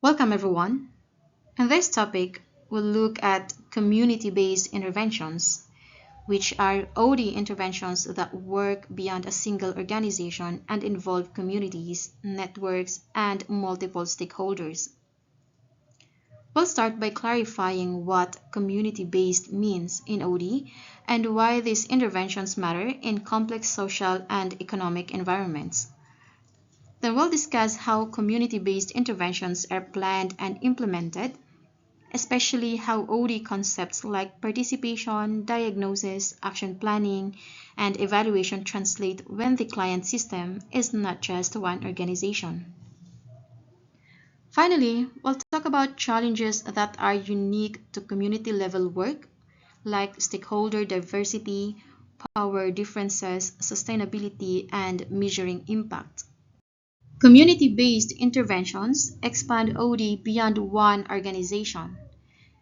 Welcome, everyone. In this topic, we'll look at community based interventions, which are OD interventions that work beyond a single organization and involve communities, networks, and multiple stakeholders. We'll start by clarifying what community based means in OD and why these interventions matter in complex social and economic environments. Then we'll discuss how community-based interventions are planned and implemented, especially how OD concepts like participation, diagnosis, action planning, and evaluation translate when the client system is not just one organization. Finally, we'll talk about challenges that are unique to community level work, like stakeholder diversity, power differences, sustainability, and measuring impact. Community-based interventions expand OD beyond one organization.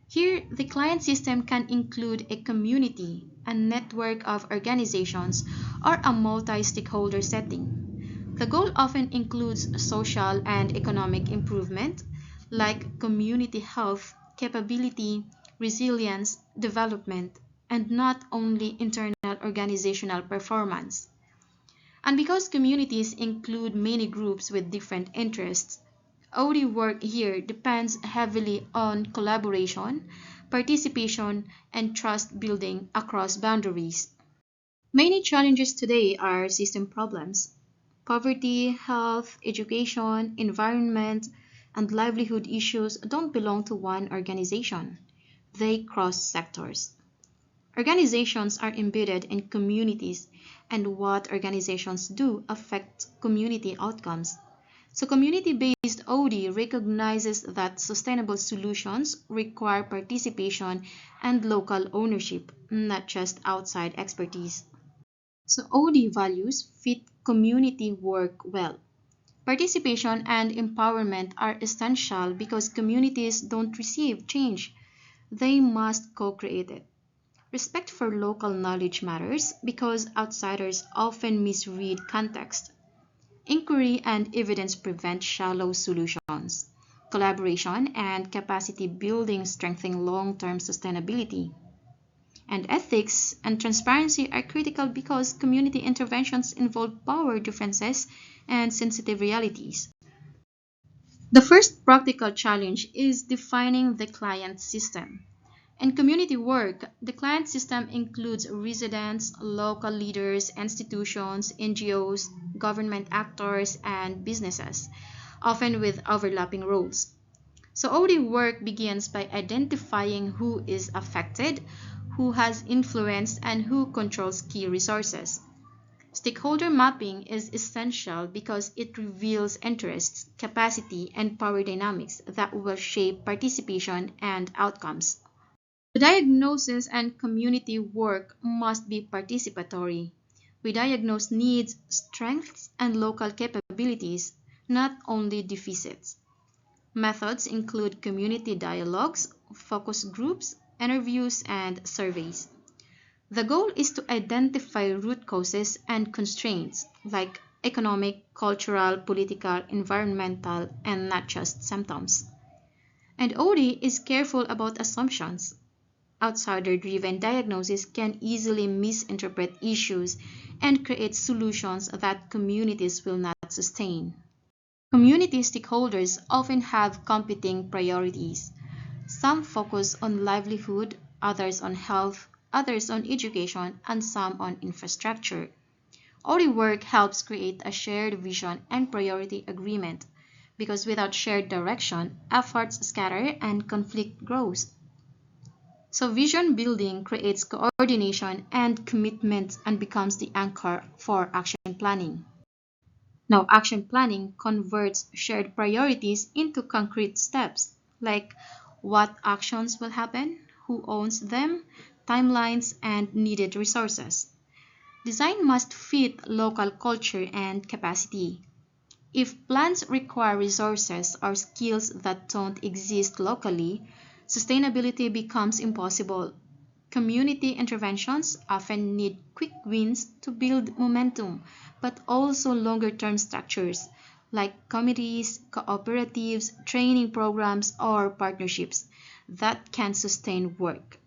Here, the client system can include a community, a network of organizations, or a multi-stakeholder setting. The goal often includes social and economic improvement, like community health, capability, resilience, development, and not only internal organizational performance. And because communities include many groups with different interests, OD work here depends heavily on collaboration, participation, and trust building across boundaries. Many challenges today are system problems. Poverty, health, education, environment, and livelihood issues don't belong to one organization. They cross sectors. Organizations are embedded in communities, and what organizations do affects community outcomes. So, community based OD recognizes that sustainable solutions require participation and local ownership, not just outside expertise. So, OD values fit community work well. Participation and empowerment are essential because communities don't receive change, they must co create it. Respect for local knowledge matters because outsiders often misread context. Inquiry and evidence prevent shallow solutions. Collaboration and capacity building strengthen long term sustainability. And ethics and transparency are critical because community interventions involve power differences and sensitive realities. The first practical challenge is defining the client system. In community work, the client system includes residents, local leaders, institutions, NGOs, government actors, and businesses, often with overlapping roles. So OD work begins by identifying who is affected, who has influence, and who controls key resources. Stakeholder mapping is essential because it reveals interests, capacity, and power dynamics that will shape participation and outcomes. The diagnosis and community work must be participatory. We diagnose needs, strengths, and local capabilities, not only deficits. Methods include community dialogues, focus groups, interviews, and surveys. The goal is to identify root causes and constraints like economic, cultural, political, environmental, and not just symptoms. And OD is careful about assumptions. Outsider-driven diagnosis can easily misinterpret issues and create solutions that communities will not sustain. Community stakeholders often have competing priorities. Some focus on livelihood, others on health, others on education, and some on infrastructure. OD work helps create a shared vision and priority agreement because without shared direction, efforts scatter and conflict grows. So vision building creates coordination and commitment and becomes the anchor for action planning. Now, action planning converts shared priorities into concrete steps, like what actions will happen, who owns them, timelines, and needed resources. Design must fit local culture and capacity. If plans require resources or skills that don't exist locally, sustainability becomes impossible. Community interventions often need quick wins to build momentum, but also longer term structures like committees, cooperatives, training programs, or partnerships that can sustain work.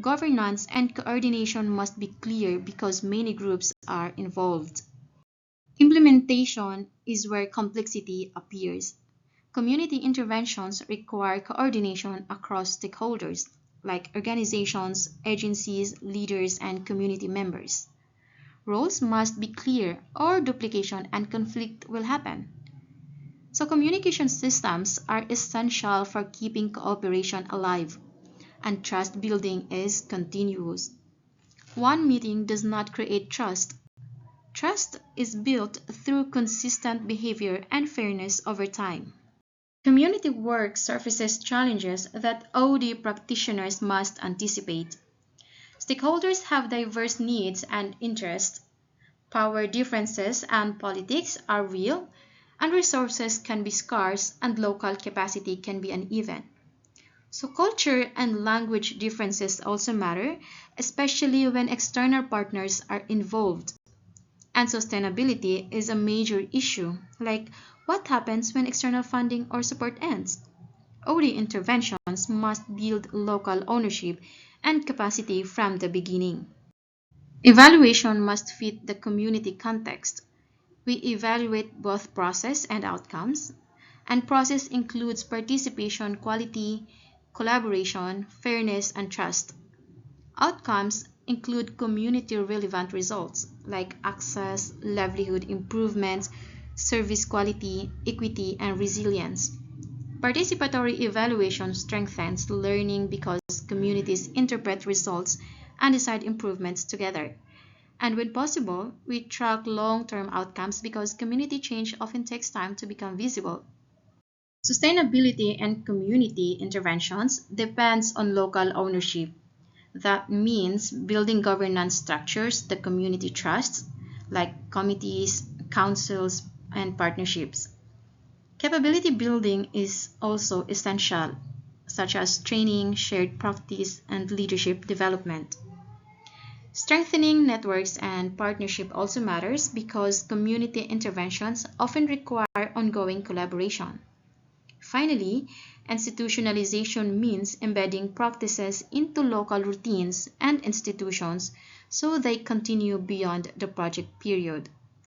Governance and coordination must be clear because many groups are involved. Implementation is where complexity appears. Community interventions require coordination across stakeholders, like organizations, agencies, leaders, and community members. Roles must be clear, or duplication and conflict will happen. So, communication systems are essential for keeping cooperation alive, and trust building is continuous. One meeting does not create trust. Trust is built through consistent behavior and fairness over time. Community work surfaces challenges that OD practitioners must anticipate. Stakeholders have diverse needs and interests. Power differences and politics are real, and resources can be scarce and local capacity can be uneven. So culture and language differences also matter, especially when external partners are involved. And sustainability is a major issue, like what happens when external funding or support ends? OD interventions must build local ownership and capacity from the beginning. Evaluation must fit the community context. We evaluate both process and outcomes, and process includes participation, quality, collaboration, fairness, and trust. Outcomes include community relevant results like access, livelihood improvements, service quality, equity, and resilience. Participatory evaluation strengthens learning because communities interpret results and decide improvements together. And when possible, we track long-term outcomes because community change often takes time to become visible. Sustainability and community interventions depends on local ownership. That means building governance structures the community trusts, like committees, councils, and partnerships. Capability building is also essential, such as training, shared practice, and leadership development. Strengthening networks and partnership also matters because community interventions often require ongoing collaboration. Finally, institutionalization means embedding practices into local routines and institutions so they continue beyond the project period.